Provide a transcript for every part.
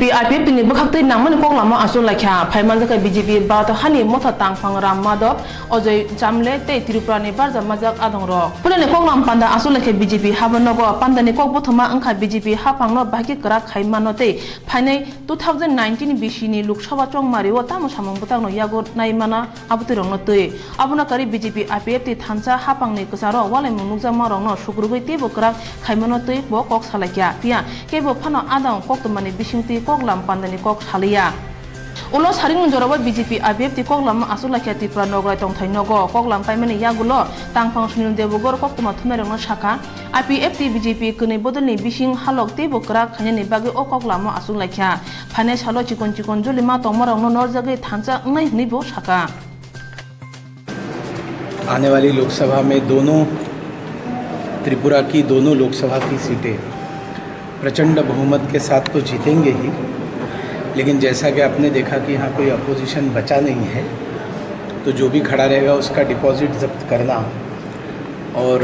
BJP IPF ni bakakte nangman kok lama asul lakha phaiman jaka BJP ba to hani motha tangphang ram madop ojoi jamle te Tripura ni barja majak adong ro pulane kok lam panda asul lakha BJP habanogo panda ni kok bothoma angkha BJP hapangno baki kra khaimano te phainai 2019 BC ni Lok Sabha chongmari o tamo samung butangno yago naimana abutirongno te abuna kari BJP IPF ti thansa hapangni kusaro walai munukja marongno sukrugoi te bokra khaimano te bo kok salakya pia kebo phano adang Koktwma ni bisingti koklam pandani kok salia ulo saring joraba BJP IPF ti koklam asula khati pranograi tongthai nogo koklam paimani yagulo tangphang sunil debogor Koktwma thumerongno shaka IPF ti BJP kuni bodolni bising halok te bokra khanyani bagi o koklam asula kha phane salo chikon julima tongmarongno norjagi thancha ngai nibo shaka आने वाली लोकसभा में दोनों त्रिपुरा की दोनों लोकसभा की सीटें प्रचंड बहुमत के साथ तो जीतेंगे ही, लेकिन जैसा कि आपने देखा कि यहाँ कोई अपोजिशन बचा नहीं है, तो जो भी खड़ा रहेगा उसका डिपॉजिट जब्त करना और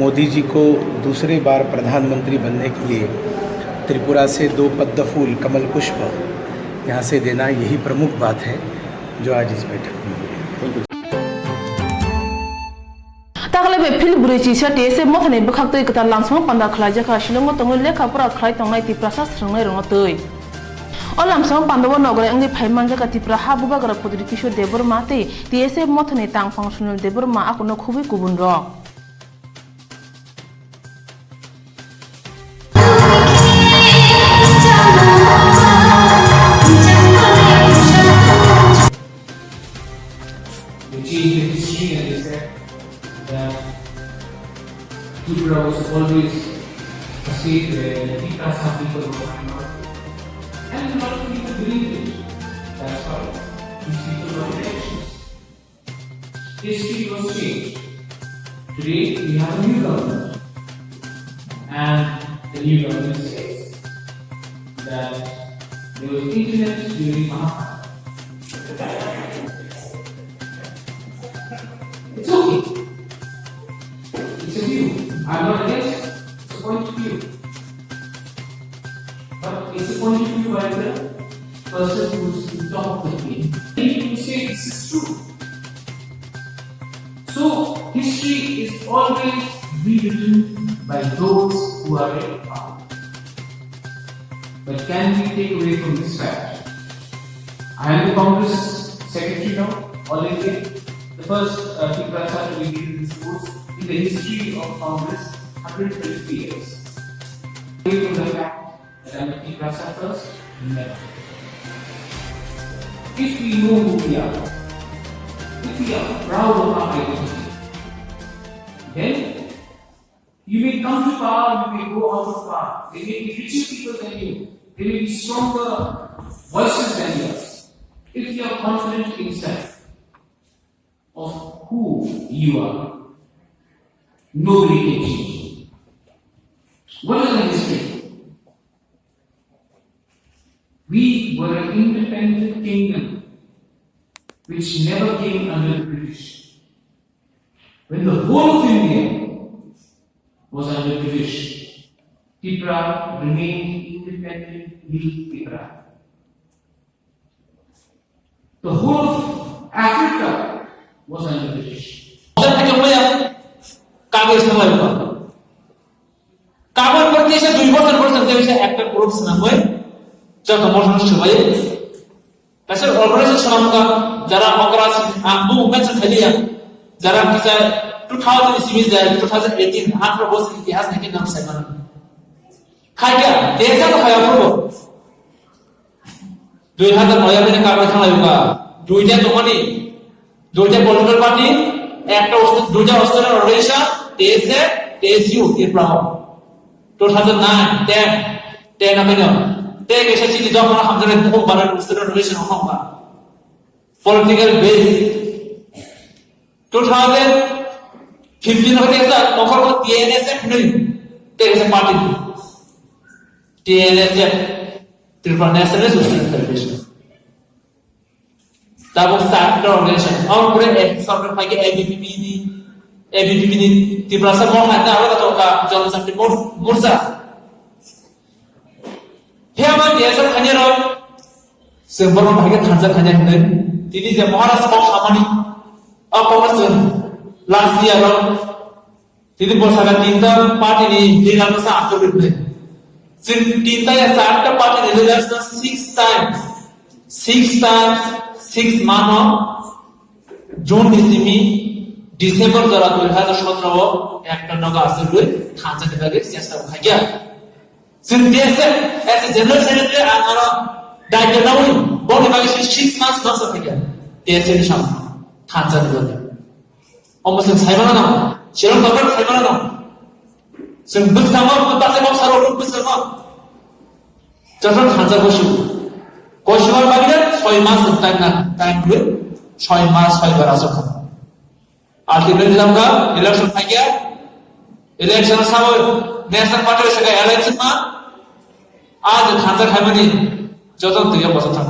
मोदी जी को दूसरे बार प्रधानमंत्री बनने के लिए त्रिपुरा से 2 पद्म फूल कमल पुष्प यहाँ से देना, यही प्रमुख बात है जो आज इस बैठक में हुई। तागले बे फिल बुरेची सटे से मोथने बखक्तै कता लांसम पंदा खलाजका शिलंग तंग लेखापुरा खलाय तंगनाय तिप्रासा स्रंनाय रंगतै ओ लांसम पांडव नगरे अंगनि फाइमानजका तिप्रा हाबुगा गर पदरि किशोर देबरमा ते टीएसए मोथने तांगफां सुनिल देबरमा आकुनो खुबै गुबुन र Tripura was always a state where some people were hanging out. And a lot of people believed it. That's why these people were elections. History was changed. Today we have a new government. And the new government says that there was internet during Mahabharata. It's okay. It's a view. I'm not against it. It's a point of view. But it's a point of view by the person who's on top of me. Many people say this is true. So, history is always rewritten by those who are in power. But can we take away from this fact? I am the Congress Secretary now, all India. The first people to be given this post in the history of Congress, 150 years. Away from the fact that I am a T-Prasa first, never. If we know who we are, if we are proud of our identity, then you may come to power, you may go out of power. There may be richer people than you, there may be stronger voices than yours. If you are confident inside of who you are, nobody can change you. What is the history? We were an independent kingdom which never came under the British. When the whole of India was under British, Tripura remained independent Tripura. The whole of Africa was under British. কাগজ সময় কাগজ পড়তে এসে 2 বছর পর্যন্ত এসে একটা course না হয় যত বছর সময় তাছাড়া অর্গানাইজেশন শনামকা যারা অগ্রাস আমবু ম্যাচ খেলিয়া যারা কিসা 2000 সিরিজ যায় 2018 আট বছর ইতিহাস থেকে নাম সাইমান খাইয়া দেশা তো খায়া পড়ব 2009 এর কাগজ থালাইবা দুইটা তোমানি দুইটা পলিটিক্যাল পার্টি একটা দুইটা Australian organization TSA, TSU, Tripura. 2009, 10 apa ni? 10 ke sesi di dalam orang hamzah itu pun baru renovation orang apa? Political base. 2015 hari itu orang orang TNSF ni, TNSF party. TNSF, Tripura National Social Federation. Tapi satu organisasi, orang boleh sampai pakai ABPP ni. ABPP ni Tripura sa mohon ada awak tahu ka John Santi Murza. Dia Sima biasa hanya sebelum mereka tanjak hanya hendak. Ini je Maharashtra kau samani. Apa maksud? Last year Tidi bolsaga tinta party ni leader sa asal betul. Sin tinta ya satu party ni leader sa 6 times, 6 mano. June December December जरा 2017 একটা নগা আসল হয়ে খাঁচা দেবে চেষ্টা করা গিয়া সিনদেসে এসে জেনারেল সেক্রেটারি আর দায়িত্ব নাও বডি বাগে 6 months নস হয়ে গিয়া দেশের সামনে খাঁচা দেবে অবশ্য সাইবানা না সেরকম দরকার সাইবানা না সিন বুঝতামা পাশে বক্স আর রূপ বুঝতামা যখন খাঁচা বসু কোশবার বাগে 6 মাস টাইম হয়ে 6 মাস 6 বার আসো খান Ultimately, हमका election था क्या? Election साव national party से का election में आज खांचा खाए मनी जो तो तुझे पसंद था.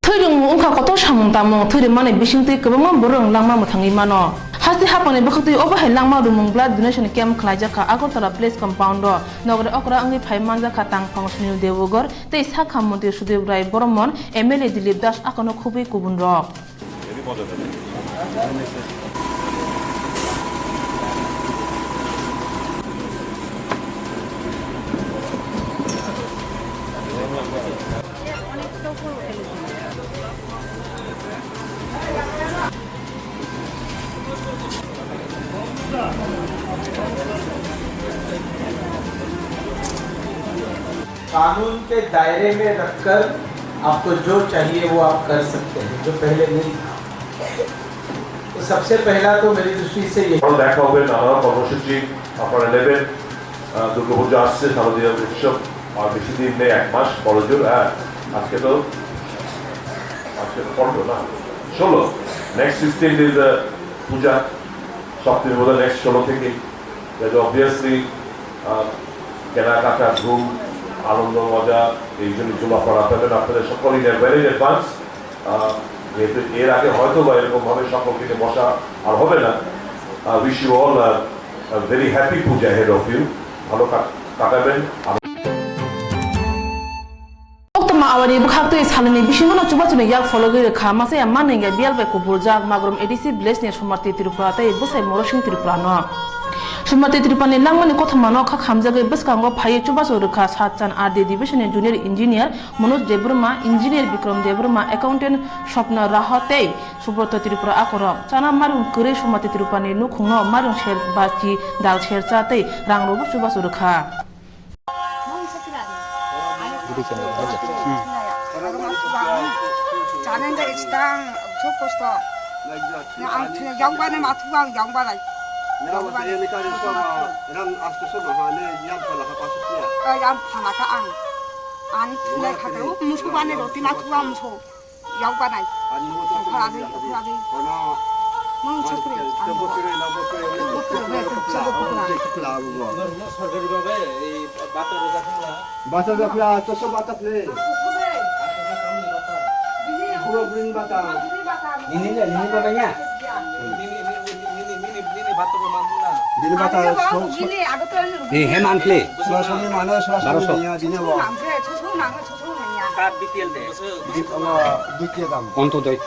थोड़ी उनका कतो शामुं तामुं थोड़ी माने बिशिंगते कबंग बरंग लांगमा मुथांगी मानो हासे हापने बखते ओबा है लांगमा रुमुं ब्लड donation camp खलाजा का आगरतला place compound नगरे अकरा अंगी फाइ मानजा का तांग फंक्शनिउ देवगर ते साखा मन्त्रि सुदेव राय बर्मन एमएलए दिलीप दास आकनो खुबै गुबुन रक कानून के दायरे में रखकर आपको जो चाहिए वो आप कर सकते हैं जो पहले नहीं था तो सबसे पहला तो मेरी दृष्टि से ये দেখা হবে নানা কর্মসূচি আপনারা নেবেন দুর্গাপূজা আসছে শারদীয় উৎসব আর বেশি দিন নেই 1 মাস বড়জোর আজকে তো 15 না 16 নেক্সট 16 ইজ পূজা সপ্তমী বোধ নেক্সট 16 থেকে অবভিয়াসলি কেনাকাটা ঘুম আনন্দ মজা এই জন্য জমা পড়া পাবেন আপনাদের সকলেই ভেরি অ্যাডভান্স যেহেতু এর আগে হয়তো বা এরকম ভাবে সকলকে বসা আর হবে না wish you all very happy Puja হেড অফ ইউ ভালো কাটাবেন Koktwma awani bukhakto salani bishingona chubachune yak fologoi rekha mase manenga bialbai ko burjak magrom edc village ne somarti tirupura tai busai morosing tirupura no Sumatri Tripani Langmani Koktwma Kha Khamjagai Buskango Phai Chubaso Rekha Satchan RD Division Junior Engineer Manoj Debrma Engineer Bikram Debrma Accountant Swapna Rahate Subrata Tripura Akoro Chana Marung Kure Sumatri Tripani Nukhungno Marung Sher Bachi Dal Sher Chate Rangrobo Chubaso Rekha 자네가 일단 좋고서 아무튼 양반에 맞추고 양반아 yang panaka an le khadro musu bane roti na tuwa musu yaw banai khadi mun chukre সরকারি ভাবে এই বাতারে রাখলা বাতা রাখলা তো সব বাতা play পুরো গ্রিন বাতা ini batanya ini batu mamula ini bata ini heman kle selasan mana selasan ya dine wa কার বিপিএল দে di Allah dukia dam অন্ত দই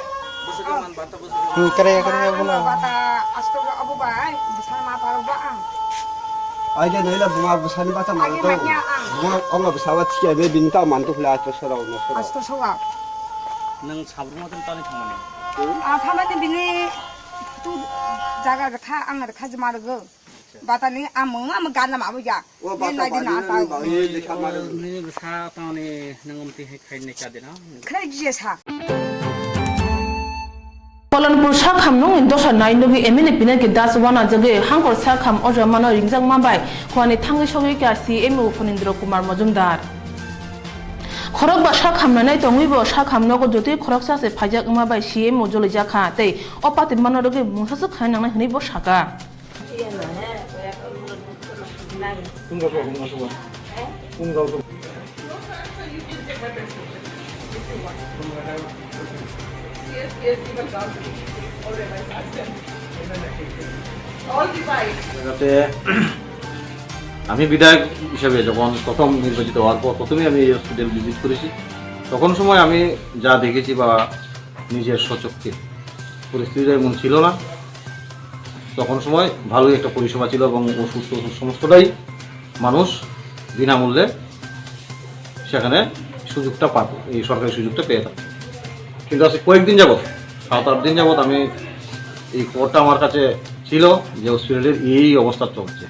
kare bola bata asto abu bai besar ma paru ba aja naila bunga besani bata mana to bunga Allah besawat sia be binta mantu fla to sora no sora asto sowa nang sabruma tum tani thamane थामानि बिनि तु जागा रखा आं रखा जमा रगो बातानि आम गाना माबो जा o bata ba ni lekha mare ni sa tani nangomti he khaine ka dena खै जिए सा Polanpur Sakham nung in dosa nai nugi emini pina ke das wana jage hangkor Sakham oja mano ringjang mabai khwani thangi sogi ka CMO Fonindra Kumar Majumdar Khorok ba Sakham nanai tongui bo Sakham nogo joti khorok sa se phajak mabai CMO joli jakha tei opati mano roge mungsasu khaina nang hni bo saka যাতে আমি বিধায়ক হিসেবে যখন প্রথম নির্বাচিত হওয়ার পর প্রথমেই আমি এই হসপিটাল ভিজিট করেছি, তখন সময় আমি যা দেখেছি বা নিজের স্বচক্ষে পরিস্থিতিটা এমন ছিল না। তখন সময় ভালোই একটা পরিষেবা ছিল এবং ওষুধ সমস্তটাই মানুষ বিনামূল্যে সেখানে সুযোগটা পাত, এই সরকারি সুযোগটা পেয়ে থাকে। কিন্তু আজকে কয়েকদিন যাবৎ 7-8 দিন যাবৎ আমি এই খবরটা আমার কাছে ছিল যে হসপিটালের এই অবস্থা চলছে।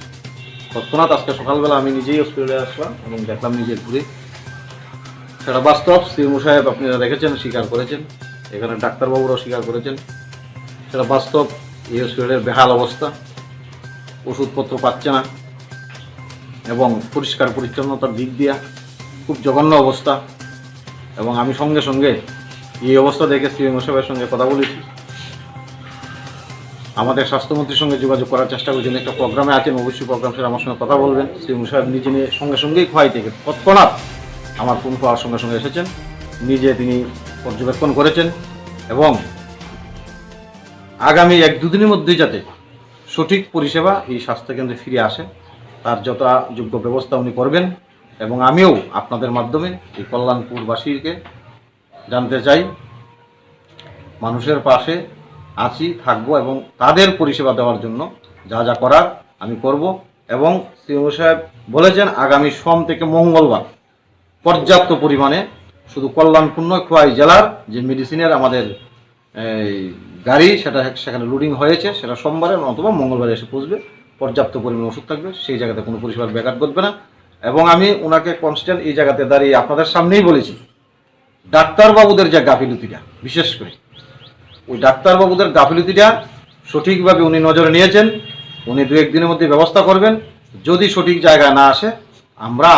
তৎক্ষণাৎ আজকে সকালবেলা আমি নিজেই হসপিটালে আসলাম এবং দেখলাম নিজে ঘুরে, সেটা বাস্তব। সিএমও সাহেব আপনারা দেখেছেন, স্বীকার করেছেন, এখানে ডাক্তারবাবুরাও স্বীকার করেছেন, সেটা বাস্তব। এই হসপিটালের বেহাল অবস্থা, ওষুধপত্র পাচ্ছে না এবং পরিষ্কার পরিচ্ছন্নতার দিক দিয়ে খুব জঘন্য অবস্থা। এবং আমি সঙ্গে সঙ্গে এই অবস্থা দেখে সিএমও সাহেবের সঙ্গে কথা বলেছি, আমাদের স্বাস্থ্যমন্ত্রীর সঙ্গে যোগাযোগ করার চেষ্টা করেছেন। একটা প্রোগ্রামে আছেন, অবশ্যই প্রোগ্রাম স্যার আমার সঙ্গে কথা বলবেন। সিএমও সাহেব নিজে নিয়ে সঙ্গে সঙ্গেই খোয়াই থেকে তৎক্ষণাৎ আমার ফোন পাওয়ার সঙ্গে সঙ্গে এসেছেন, নিজে তিনি পর্যবেক্ষণ করেছেন এবং আগামী 1-2 দিনের মধ্যেই যাতে সঠিক পরিষেবা এই স্বাস্থ্যকেন্দ্রে ফিরে আসে তার যথাযোগ্য ব্যবস্থা উনি করবেন। এবং আমিও আপনাদের মাধ্যমে এই কল্যাণপুরবাসীকে জানতে চাই, মানুষের পাশে আছি, থাকবো এবং তাদের পরিষেবা দেওয়ার জন্য যা যা করার আমি করব। এবং সিএমও সাহেব বলেছেন আগামী সোম থেকে মঙ্গলবার পর্যাপ্ত পরিমাণে শুধু কল্যাণপুর নয়, খোয়াই জেলার যে মেডিসিনের আমাদের গাড়ি সেখানে লোডিং হয়েছে, সেটা সোমবারে অথবা মঙ্গলবারে এসে পৌঁছবে। পর্যাপ্ত পরিমাণে ওষুধ থাকবে, সেই জায়গাতে কোনো পরিষেবার ব্যাঘাত ঘটবে না। এবং আমি ওনাকে কনস্ট্যান্ট এই জায়গাতে দাঁড়িয়ে আপনাদের সামনেই বলেছি, ডাক্তারবাবুদের যে গাফিলতিটা, বিশেষ করে ওই ডাক্তারবাবুদের গাফিলতিটা সঠিকভাবে উনি নজরে নিয়েছেন। উনি 2-1 দিনের মধ্যে ব্যবস্থা করবেন। যদি সঠিক জায়গায় না আসে, আমরা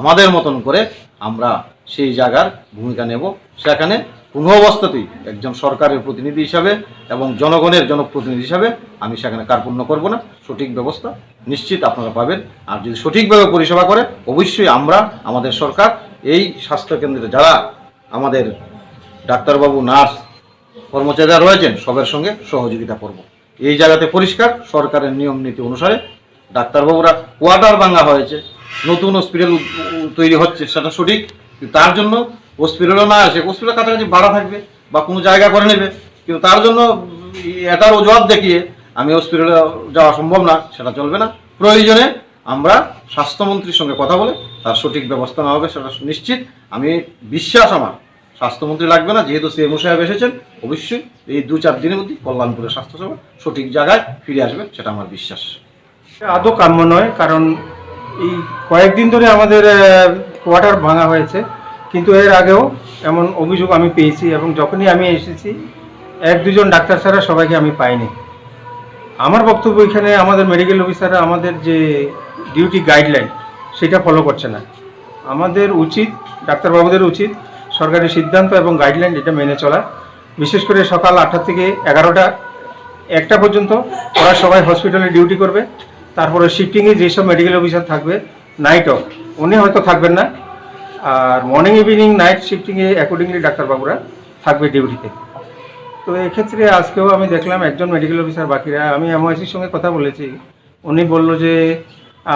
আমাদের মতন করে আমরা সেই জায়গার ভূমিকা নেব। সেখানে কোনো অবস্থাতেই একজন সরকারের প্রতিনিধি হিসাবে এবং জনগণের জনপ্রতিনিধি হিসাবে আমি সেখানে কার্পণ্য করব না। সঠিক ব্যবস্থা নিশ্চিত আপনারা পাবেন। আর যদি সঠিকভাবে পরিষেবা করে, অবশ্যই আমরা, আমাদের সরকার এই স্বাস্থ্যকেন্দ্রে যারা আমাদের ডাক্তারবাবু, নার্স, কর্মচারীরা রয়েছেন সবার সঙ্গে সহযোগিতা করব। এই জায়গাতে পরিষ্কার সরকারের নিয়ম নীতি অনুসারে ডাক্তারবাবুরা কোয়ার্টার ভাঙা হয়েছে, নতুন হসপিটাল তৈরি হচ্ছে, সেটা সঠিক। তার জন্য হসপিটালও না আসে, হসপিটাল কাছাকাছি ভাড়া থাকবে বা কোনো জায়গা করে নেবে, কিন্তু তার জন্য এটার অজুহাত দেখিয়ে আমি হসপিটালে যাওয়া সম্ভব না, সেটা চলবে না। প্রয়োজনে আমরা স্বাস্থ্যমন্ত্রীর সঙ্গে কথা বলে তার সঠিক ব্যবস্থা নেওয়া হবে, সেটা নিশ্চিত। আমি বিশ্বাস, আমার স্বাস্থ্যমন্ত্রী লাগবে না, যেহেতু সিএমও সাহেব এসেছেন, অবশ্যই এই 2-4 দিনের মধ্যে কল্যাণপুরের স্বাস্থ্যসেবা সঠিক জায়গায় ফিরে আসবে, সেটা আমার বিশ্বাস। আদৌ কাম্য নয়, কারণ এই কয়েকদিন ধরে আমাদের কোয়ার্টার ভাঙা হয়েছে, কিন্তু এর আগেও এমন অভিযোগ আমি পেয়েছি এবং যখনই আমি এসেছি 1-2 জন ডাক্তার ছাড়া সবাইকে আমি পাইনি। আমার বক্তব্য, এখানে আমাদের মেডিকেল অফিসাররা আমাদের যে ডিউটি গাইডলাইন সেটা ফলো করছে না। আমাদের উচিত, ডাক্তারবাবুদের উচিত সরকারি সিদ্ধান্ত এবং গাইডলাইন এটা মেনে চলা। বিশেষ করে সকাল 8টা থেকে 11টা 1টা পর্যন্ত ওরা সবাই হসপিটালে ডিউটি করবে। তারপরে শিফটিংয়ে যেসব মেডিকেল অফিসার থাকবে, নাইট অফ উনি হয়তো থাকবেন না, আর মর্নিং ইভিনিং নাইট শিফটিংয়ে অ্যাকর্ডিংলি ডাক্তারবাবুরা থাকবে ডিউটিতে। তো এক্ষেত্রে আজকেও আমি দেখলাম একজন মেডিকেল অফিসার বাকিরা, আমি এমআইসির সঙ্গে কথা বলেছি, উনি বলল যে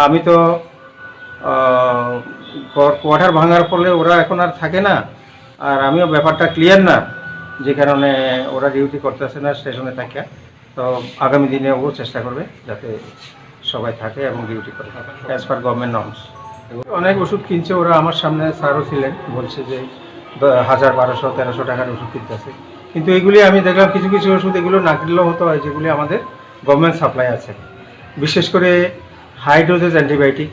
আমি তো কোয়ার্টার ভাঙার ফলে ওরা এখন আর থাকে না, আর আমিও ব্যাপারটা ক্লিয়ার না, যে কারণে ওরা ডিউটি করতেছে না স্টেশনে থাকে। তো আগামী দিনে ও চেষ্টা করবে যাতে সবাই থাকে এবং ডিউটি করে অ্যাজ পার গভর্নমেন্ট নর্মস। অনেক ওষুধ কিনছে ওরা, আমার সামনে স্যারও ছিলেন, বলছে যে 1000, 1200, 1300 টাকার ওষুধ কিনতেছে। কিন্তু এগুলি আমি দেখলাম কিছু কিছু ওষুধ এগুলো না কিনলেও হতো হয়, যেগুলি আমাদের গভর্নমেন্ট সাপ্লাই আছে। বিশেষ করে হাই ডোজেজ অ্যান্টিবায়োটিক,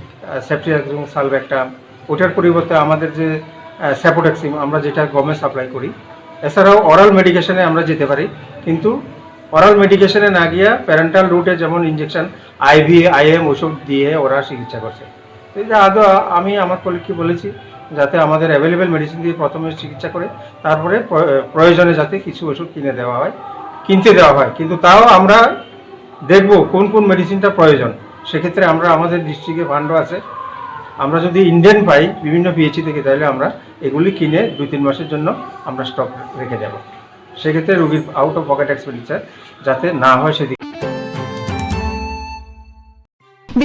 সেফট্রিয়াক্সিম, সালব্যাক্টাম, ওটার পরিবর্তে আমাদের যে স্যাপোটেক্সিম আমরা যেটা গভর্নমেন্ট সাপ্লাই করি। এছাড়াও অরাল মেডিকেশনে আমরা যেতে পারি, কিন্তু অরাল মেডিকেশনে না গিয়ে প্যারেন্টাল রুটে যেমন ইঞ্জেকশন, আইভি, আইএম ওষুধ দিয়ে ওরা চিকিৎসা করছে। এই যে আদৌ আমি আমার কলিগকে বলেছি যাতে আমাদের অ্যাভেলেবেল মেডিসিন দিয়ে প্রথমে চিকিৎসা করে তারপরে প্রয়োজনে যাতে কিছু ওষুধ কিনতে দেওয়া হয়। কিন্তু তাও আমরা দেখব কোন কোন মেডিসিনটা প্রয়োজন। সেক্ষেত্রে আমরা, আমাদের ডিস্ট্রিক্টে ফান্ড আছে, আমরা যদি ইন্ডিয়ান পাই বিভিন্ন পিএইচি থেকে, তাহলে আমরা এগুলি কিনে 2-3 মাসের জন্য আমরা স্টক রেখে দেব। সেক্ষেত্রে রোগীর আউট অফ পকেট এক্সপেন্ডিচার যাতে না হয় সেদিকে।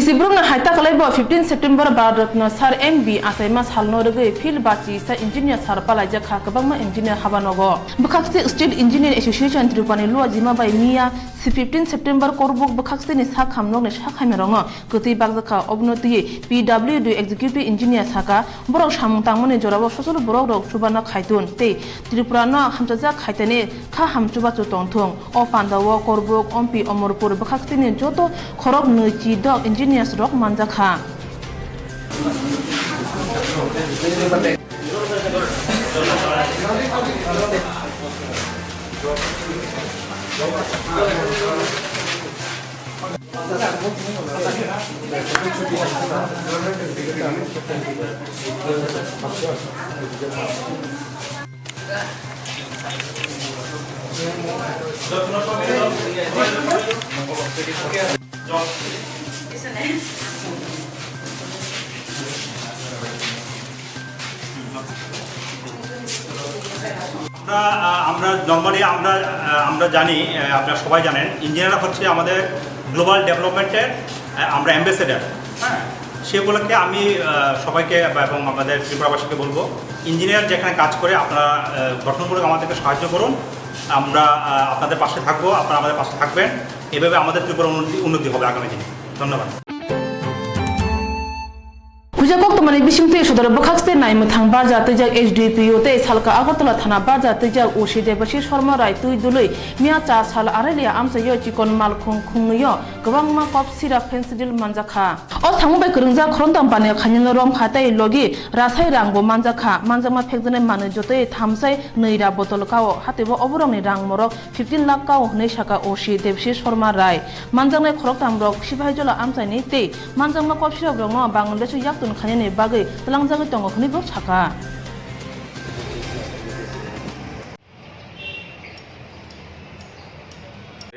Bisi Bruna Haita Kalaibo 15 September Baratno Sar MB Asaimas Halnorge Phil Bachi Sa Engineer Sarpala Jaka Kabama Engineer Habanogo Bakakse State Engineer Association Trupani Lua Jima by Mia 15 September Korbuk Bakakse ni Sakam Long Shakamerongo Kuti Bagzaka Obnoti PWD Executive Engineer Saka Borok Shamtangmani Jorabo Sosol Borok Chubana Kaitun Te Tripurana Hamtaza Kaitane Ka Hamchubatu Tongtung O Pandawo Korbuk Ompi Omorpur Bakakse ni Joto Korok Nuchi Dog Engineers Rock Manjaka আমরা normally আমরা জানি আপনারা সবাই জানেন ইঞ্জিনিয়াররা হচ্ছে আমাদের global ডেভেলপমেন্টের আমরা অ্যাম্বাসেডার হ্যাঁ সে উপলক্ষে আমি সবাইকে এবং আমাদের ত্রিপুরাবাসীকে বলবো ইঞ্জিনিয়ার যেখানে কাজ করে আপনারা গঠনমূলক আমাদেরকে সাহায্য করুন আমরা আপনাদের পাশে থাকবো আপনারা আমাদের পাশে থাকবেন এভাবে আমাদের ত্রিপুরা উন্নতি হবে আগামী দিনে ধন্যবাদ Koktwma ni bisingte sodor bakakste naim thang barja tejak HDPO te salka Agartala thana barja tejak oshi debashi Sharma rai tui dului mia cha sal arelia amsa yo chikon mal khungyo gwangma kop sira fensidil manjakha o thangbai kurungja khorondam bane khanyin rom khatai logi rasai rangbo manjakha manjama phekjane manu jotoi thamsai neira botol kao hatebo oborong ni rang morok 15 lakh kao nei saka oshi debashi Sharma rai manjangnai khorok tamrok sibaijola amsai ni te manjangma kop sira grongno Bangladesh yaktun খানিনি বাগে তলাংজাগে তঙ্গ খনিব ছাকা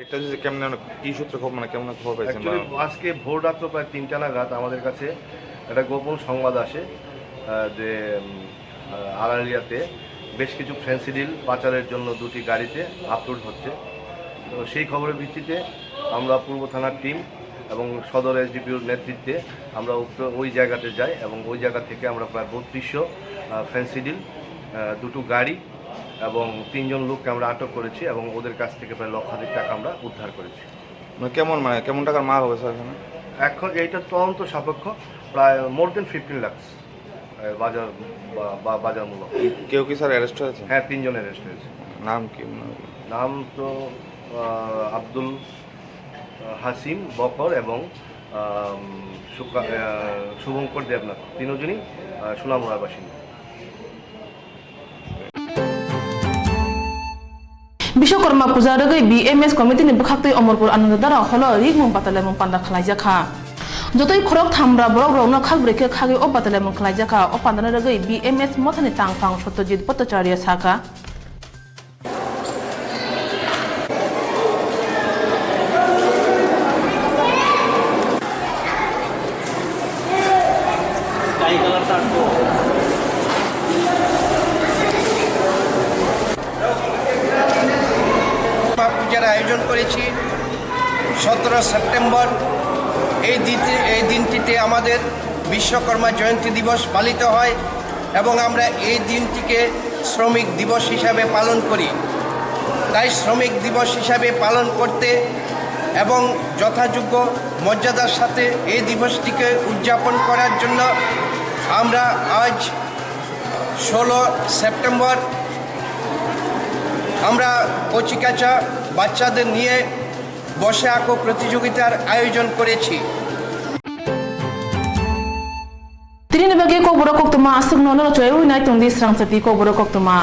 এটা যে কেমন কি সূত্রে খবর মানে কেমন খবর পাইছেন আজকে ভোর রাত্র প্রায় 3টা নাগাদ আমাদের কাছে একটা গোপন সংবাদ আসে যে আড়ালিয়াতে বেশ কিছু ফেন্সিডিল পাচারের জন্য দুটি গাড়িতে আপলোড হচ্ছে তো সেই খবরের ভিত্তিতে আমরা পূর্ব থানার টিম এবং সদর এসডিপিওর নেতৃত্বে আমরা ওই জায়গাতে যাই এবং ওই জায়গা থেকে আমরা প্রায় 3200 ফেন্সিডিল দুটো গাড়ি এবং 3 জন লোককে আমরা আটক করেছি এবং ওদের কাছ থেকে প্রায় লক্ষাধিক টাকা আমরা উদ্ধার করেছি কেমন টাকার মাল হবে স্যার এখানে এখন এইটা তদন্ত সাপেক্ষ প্রায় মোর দেন 15 লাখ বাজার মূল্য কেউ কি স্যার অ্যারেস্ট হয়েছে হ্যাঁ 3 জন অ্যারেস্ট হয়েছে নাম কি নাম তো আব্দুল হাসিম বকর এবং শুভঙ্কর দেবনাথ তিনজনই সোনামুড়ার বাসিন্দা বিশ্বকর্মা পূজার আগে বিএমএস কমিটিনি বখাক্তই অমরপুর আনন্দদারা হলো রিগমুং বাতালামুং পান্ডা খালাইজাখা যতই খরক থামরা বড় বড় খাগব্রেকে খাগে ও বাতালামুং খালাইজাখা ও পান্ডানের আগে বিএমএস মথানি তাংফাং সত্যজিৎ ভট্টাচার্য সাকা পূজার আয়োজন করেছি 17 সেপ্টেম্বর এই দিনটিতে আমাদের বিশ্বকর্মা জয়ন্তী দিবস পালিত হয় এবং আমরা এই দিনটিকে শ্রমিক দিবস হিসাবে পালন করি তাই শ্রমিক দিবস হিসাবে পালন করতে এবং যথাযোগ্য মর্যাদার সাথে এই দিবসটিকে উদযাপন করার জন্য আমরা আজ 16 সেপ্টেম্বর আমরা কচিকাঁচা বাচ্চাদের নিয়ে বসে আঁকো প্রতিযোগিতার আয়োজন করেছি Trini bagi Kokborok Koktwma asuk nono choy uinai tungdi Swrangchati Kokborok Koktwma